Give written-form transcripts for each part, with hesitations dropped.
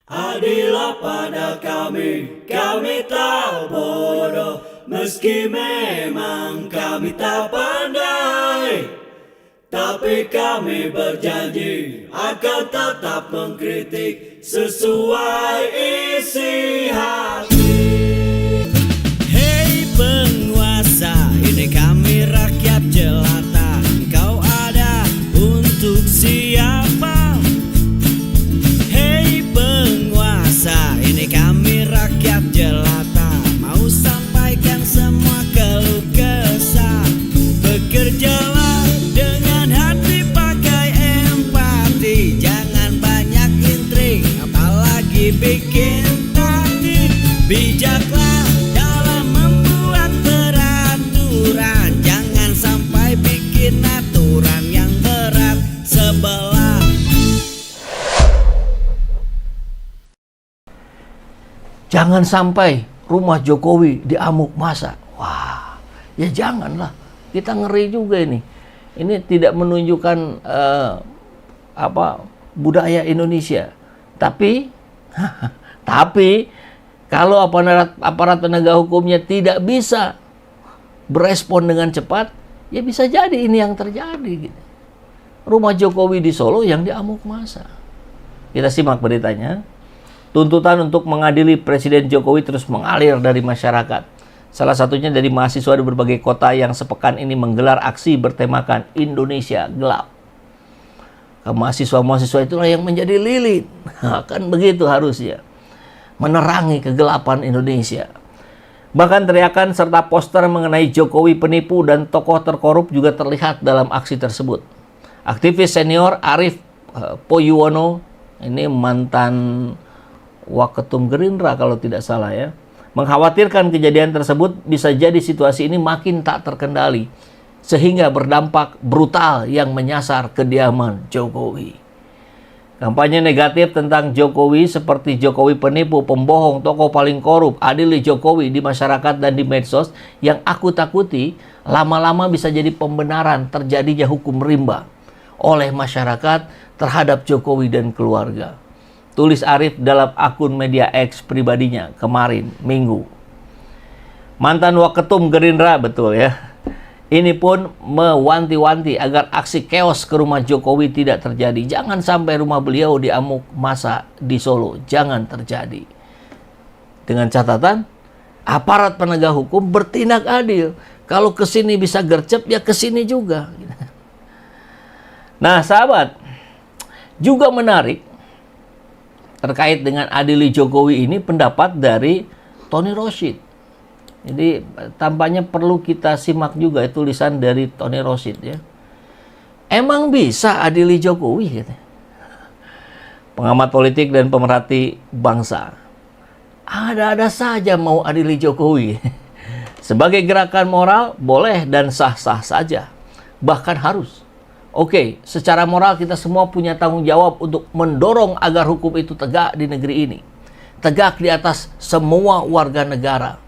Adillah pada kami tak bodoh, meski memang kami tak pandai. Tapi kami berjanji akan tetap mengkritik sesuai isi hati. Hei penguasa, ini kami rakyat jelata. Engkau ada untuk siapa? Hei penguasa, ini kami rakyat jelata. Mau sampaikan semua keluh kesah. Bekerjalah dengan hati, pakai empati. Jangan banyak intrik, apalagi bikin taktik. Bijaklah dalam membuat peraturan. Jangan sampai bikin aturan yang berat sebelah. Jangan sampai rumah Jokowi diamuk massa. Wah, ya janganlah. Kita ngeri juga ini. Ini tidak menunjukkan budaya Indonesia. Tapi kalau aparat penegak hukumnya tidak bisa berespon dengan cepat, ya bisa jadi ini yang terjadi. Gitu. Rumah Jokowi di Solo yang diamuk massa. Kita simak beritanya. Tuntutan untuk mengadili Presiden Jokowi terus mengalir dari masyarakat. Salah satunya dari mahasiswa di berbagai kota yang sepekan ini menggelar aksi bertemakan Indonesia Gelap. Mahasiswa-mahasiswa itulah yang menjadi lilin. Kan begitu harusnya. Menerangi kegelapan Indonesia. Bahkan teriakan serta poster mengenai Jokowi penipu dan tokoh terkorup juga terlihat dalam aksi tersebut. Aktivis senior Arief Poyuwono, ini mantan Waketum Gerindra kalau tidak salah ya, mengkhawatirkan kejadian tersebut bisa jadi situasi ini makin tak terkendali sehingga berdampak brutal yang menyasar kediaman Jokowi. Kampanye negatif tentang Jokowi seperti Jokowi penipu, pembohong, tokoh paling korup, adili Jokowi di masyarakat dan di medsos yang aku takuti lama-lama bisa jadi pembenaran terjadinya hukum rimba oleh masyarakat terhadap Jokowi dan keluarga. Tulis Arief dalam akun media X pribadinya kemarin, Minggu. Mantan Waketum Gerindra, betul ya. Ini pun mewanti-wanti agar aksi keos ke rumah Jokowi tidak terjadi. Jangan sampai rumah beliau diamuk massa di Solo. Jangan terjadi. Dengan catatan, aparat penegak hukum bertindak adil. Kalau kesini bisa gercep, ya kesini juga. Nah, sahabat, juga menarik terkait dengan adili Jokowi ini pendapat dari Tony Rashid. Jadi tampaknya perlu kita simak juga tulisan dari Tony Rashid ya. Emang bisa adili Jokowi? Gitu. Pengamat politik dan pemerhati bangsa. Ada-ada saja mau adili Jokowi. Sebagai gerakan moral boleh dan sah-sah saja. Bahkan harus. Oke, secara moral kita semua punya tanggung jawab untuk mendorong agar hukum itu tegak di negeri ini. Tegak di atas semua warga negara,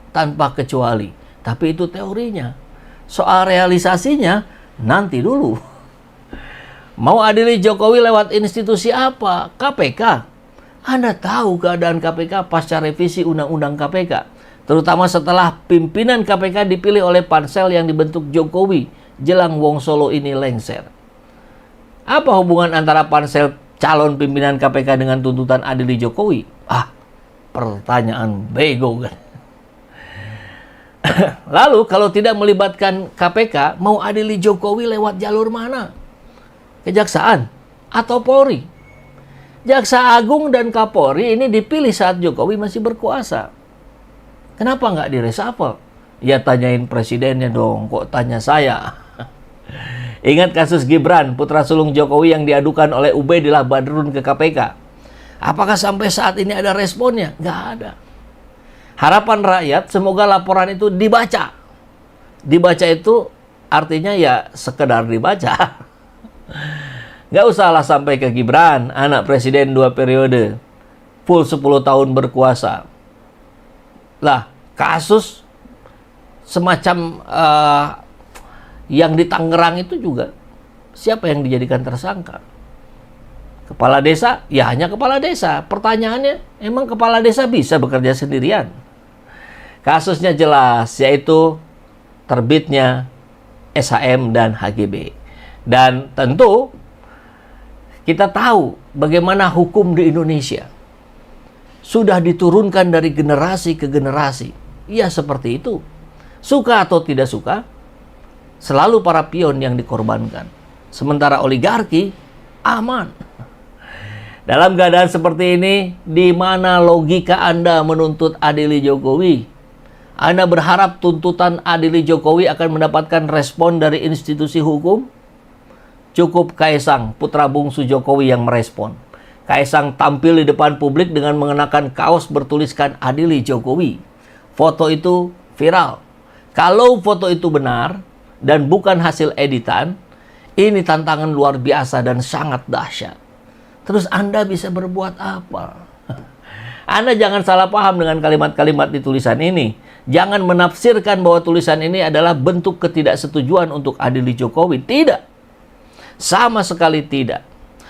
tanpa kecuali. Tapi itu teorinya. Soal realisasinya, nanti dulu. Mau adili Jokowi lewat institusi apa? KPK. Anda tahu keadaan KPK pasca revisi Undang-Undang KPK. Terutama setelah pimpinan KPK dipilih oleh pansel yang dibentuk Jokowi jelang Wong Solo ini lengser. Apa hubungan antara pansel calon pimpinan KPK dengan tuntutan adili Jokowi? Pertanyaan bego kan. Lalu kalau tidak melibatkan KPK, mau adili Jokowi lewat jalur mana? Kejaksaan atau Polri? Jaksa Agung dan Kapolri ini dipilih saat Jokowi masih berkuasa. Kenapa nggak diresapel? Ya tanyain presidennya dong, kok tanya saya? Ingat kasus Gibran, putra sulung Jokowi yang diadukan oleh Ubaidillah Badrun ke KPK. Apakah sampai saat ini ada responnya? Nggak ada. Harapan rakyat semoga laporan itu dibaca. Dibaca itu artinya ya sekedar dibaca. Nggak usahlah sampai ke Gibran, anak presiden 2 periode, full 10 tahun berkuasa. Lah, kasus semacam yang di Tangerang itu juga siapa yang dijadikan tersangka? Kepala desa, ya hanya kepala desa. Pertanyaannya, emang kepala desa bisa bekerja sendirian? Kasusnya jelas, yaitu terbitnya SHM dan HGB. Dan tentu kita tahu bagaimana hukum di Indonesia sudah diturunkan dari generasi ke generasi. Ya seperti itu. Suka atau tidak suka, selalu para pion yang dikorbankan. Sementara oligarki aman. Dalam keadaan seperti ini, di mana logika Anda menuntut adili Jokowi? Anda berharap tuntutan adili Jokowi akan mendapatkan respon dari institusi hukum? Cukup Kaisang, putra bungsu Jokowi yang merespon. Kaisang tampil di depan publik dengan mengenakan kaos bertuliskan adili Jokowi. Foto itu viral. Kalau foto itu benar dan bukan hasil editan, ini tantangan luar biasa dan sangat dahsyat. Terus Anda bisa berbuat apa? Anda jangan salah paham dengan kalimat-kalimat di tulisan ini. Jangan menafsirkan bahwa tulisan ini adalah bentuk ketidaksetujuan untuk adili Jokowi. Tidak. Sama sekali tidak.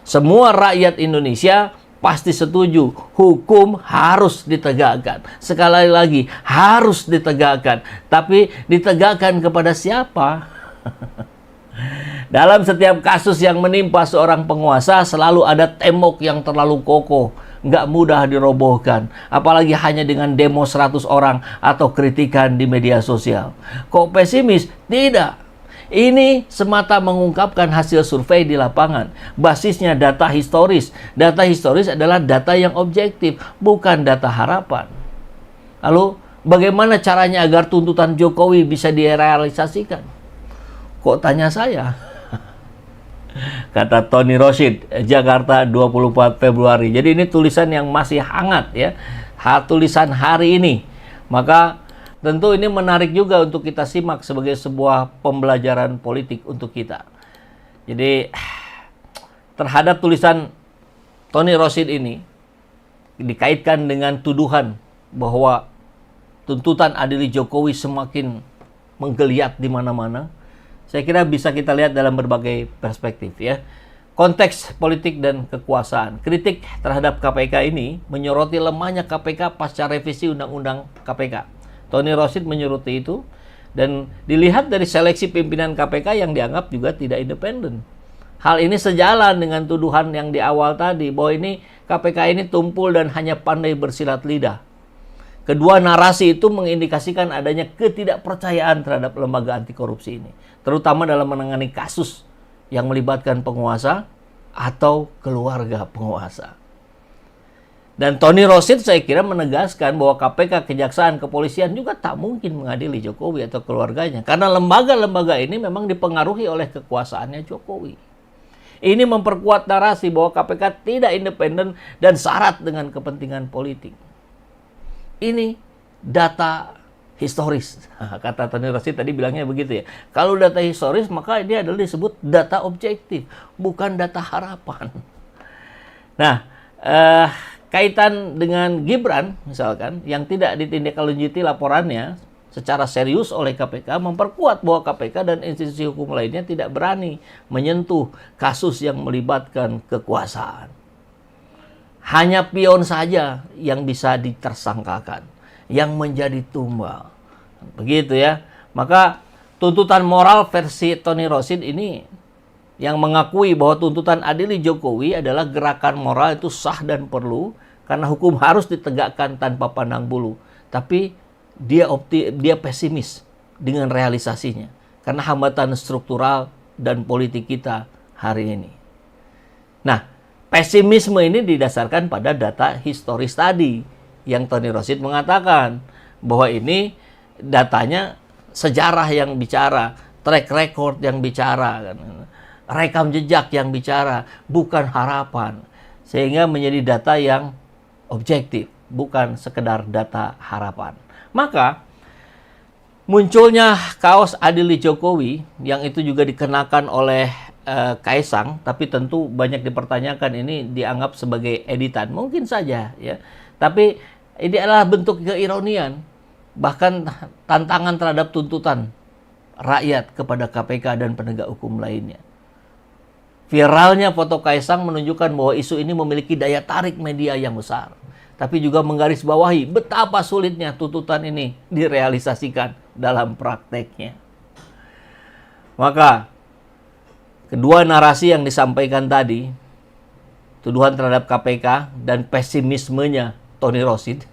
Semua rakyat Indonesia pasti setuju. Hukum harus ditegakkan. Sekali lagi, harus ditegakkan. Tapi ditegakkan kepada siapa? Dalam setiap kasus yang menimpa seorang penguasa, selalu ada tembok yang terlalu kokoh, nggak mudah dirobohkan. Apalagi hanya dengan demo 100 orang atau kritikan di media sosial. Kok pesimis? Tidak. Ini semata mengungkapkan hasil survei di lapangan. Basisnya data historis. Data historis adalah data yang objektif, bukan data harapan. Lalu, bagaimana caranya agar tuntutan Jokowi bisa direalisasikan? Kok tanya saya? Kata Tony Rosid, Jakarta 24 Februari. Jadi ini tulisan yang masih hangat ya. Tulisan hari ini. Maka tentu ini menarik juga untuk kita simak sebagai sebuah pembelajaran politik untuk kita. Jadi terhadap tulisan Tony Rosid ini dikaitkan dengan tuduhan bahwa tuntutan adili Jokowi semakin menggeliat di mana-mana. Saya kira bisa kita lihat dalam berbagai perspektif ya. Konteks politik dan kekuasaan. Kritik terhadap KPK ini menyoroti lemahnya KPK pasca revisi Undang-Undang KPK. Tony Rosid menyoroti itu dan dilihat dari seleksi pimpinan KPK yang dianggap juga tidak independen. Hal ini sejalan dengan tuduhan yang di awal tadi bahwa ini KPK ini tumpul dan hanya pandai bersilat lidah. Kedua narasi itu mengindikasikan adanya ketidakpercayaan terhadap lembaga anti korupsi ini, terutama dalam menangani kasus yang melibatkan penguasa atau keluarga penguasa. Dan Tony Rosid saya kira menegaskan bahwa KPK, Kejaksaan, Kepolisian juga tak mungkin mengadili Jokowi atau keluarganya, karena lembaga-lembaga ini memang dipengaruhi oleh kekuasaannya Jokowi. Ini memperkuat narasi bahwa KPK tidak independen dan syarat dengan kepentingan politik. Ini data historis. Kata Tony Rosid tadi bilangnya begitu ya. Kalau data historis maka ini adalah disebut data objektif, bukan data harapan. Nah, kaitan dengan Gibran misalkan yang tidak ditindaklanjuti laporannya secara serius oleh KPK memperkuat bahwa KPK dan institusi hukum lainnya tidak berani menyentuh kasus yang melibatkan kekuasaan. Hanya pion saja yang bisa ditersangkakan, yang menjadi tumbal. Begitu ya. Maka tuntutan moral versi Tony Rosid ini yang mengakui bahwa tuntutan adili Jokowi adalah gerakan moral itu sah dan perlu karena hukum harus ditegakkan tanpa pandang bulu. Tapi dia pesimis dengan realisasinya karena hambatan struktural dan politik kita hari ini. Nah, pesimisme ini didasarkan pada data historis tadi yang Tony Rosid mengatakan bahwa ini datanya sejarah yang bicara, track record yang bicara, rekam jejak yang bicara, bukan harapan. Sehingga menjadi data yang objektif, bukan sekedar data harapan. Maka munculnya kaos adili Jokowi yang itu juga dikenakan oleh Kaisang, tapi tentu banyak dipertanyakan ini dianggap sebagai editan. Mungkin saja ya. Tapi ini adalah bentuk keironian, bahkan tantangan terhadap tuntutan rakyat kepada KPK dan penegak hukum lainnya. Viralnya foto Kaisang menunjukkan bahwa isu ini memiliki daya tarik media yang besar. Tapi juga menggarisbawahi betapa sulitnya tuntutan ini direalisasikan dalam prakteknya. Maka, kedua narasi yang disampaikan tadi, tuduhan terhadap KPK dan pesimismenya Tony Rosid,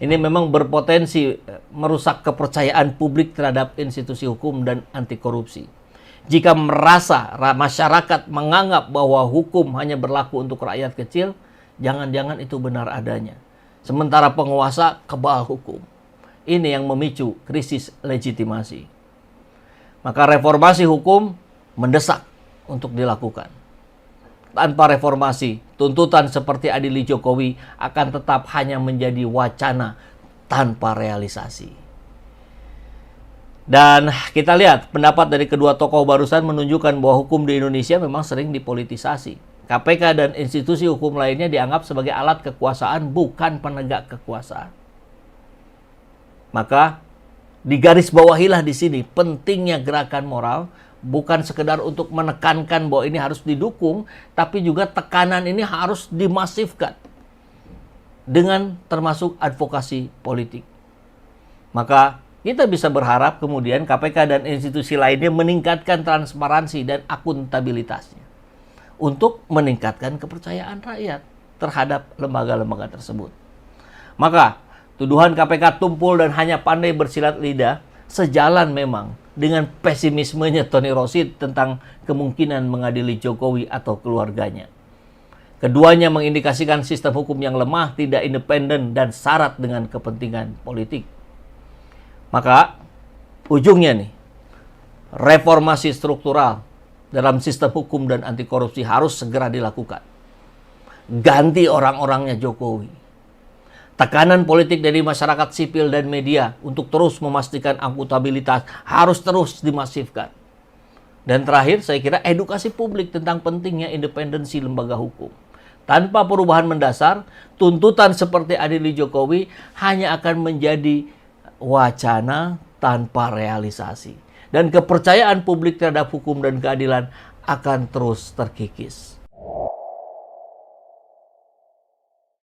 ini memang berpotensi merusak kepercayaan publik terhadap institusi hukum dan anti korupsi. Jika merasa masyarakat menganggap bahwa hukum hanya berlaku untuk rakyat kecil, jangan-jangan itu benar adanya. Sementara penguasa kebal hukum. Ini yang memicu krisis legitimasi. Maka reformasi hukum mendesak untuk dilakukan. Tanpa reformasi, tuntutan seperti adili Jokowi akan tetap hanya menjadi wacana tanpa realisasi. Dan kita lihat pendapat dari kedua tokoh barusan menunjukkan bahwa hukum di Indonesia memang sering dipolitisasi. KPK dan institusi hukum lainnya dianggap sebagai alat kekuasaan, bukan penegak kekuasaan. Maka digarisbawahilah di sini pentingnya gerakan moral, bukan sekedar untuk menekankan bahwa ini harus didukung, tapi juga tekanan ini harus dimasifkan dengan termasuk advokasi politik. Maka kita bisa berharap kemudian KPK dan institusi lainnya meningkatkan transparansi dan akuntabilitasnya untuk meningkatkan kepercayaan rakyat terhadap lembaga-lembaga tersebut. Maka tuduhan KPK tumpul dan hanya pandai bersilat lidah sejalan memang dengan pesimismenya Tony Rosid tentang kemungkinan mengadili Jokowi atau keluarganya. Keduanya mengindikasikan sistem hukum yang lemah, tidak independen, dan syarat dengan kepentingan politik. Maka ujungnya nih, reformasi struktural dalam sistem hukum dan anti korupsi harus segera dilakukan. Ganti orang-orangnya Jokowi. Tekanan politik dari masyarakat sipil dan media untuk terus memastikan akuntabilitas harus terus dimasifkan. Dan terakhir, saya kira edukasi publik tentang pentingnya independensi lembaga hukum. Tanpa perubahan mendasar, tuntutan seperti adili Jokowi hanya akan menjadi wacana tanpa realisasi. Dan kepercayaan publik terhadap hukum dan keadilan akan terus terkikis.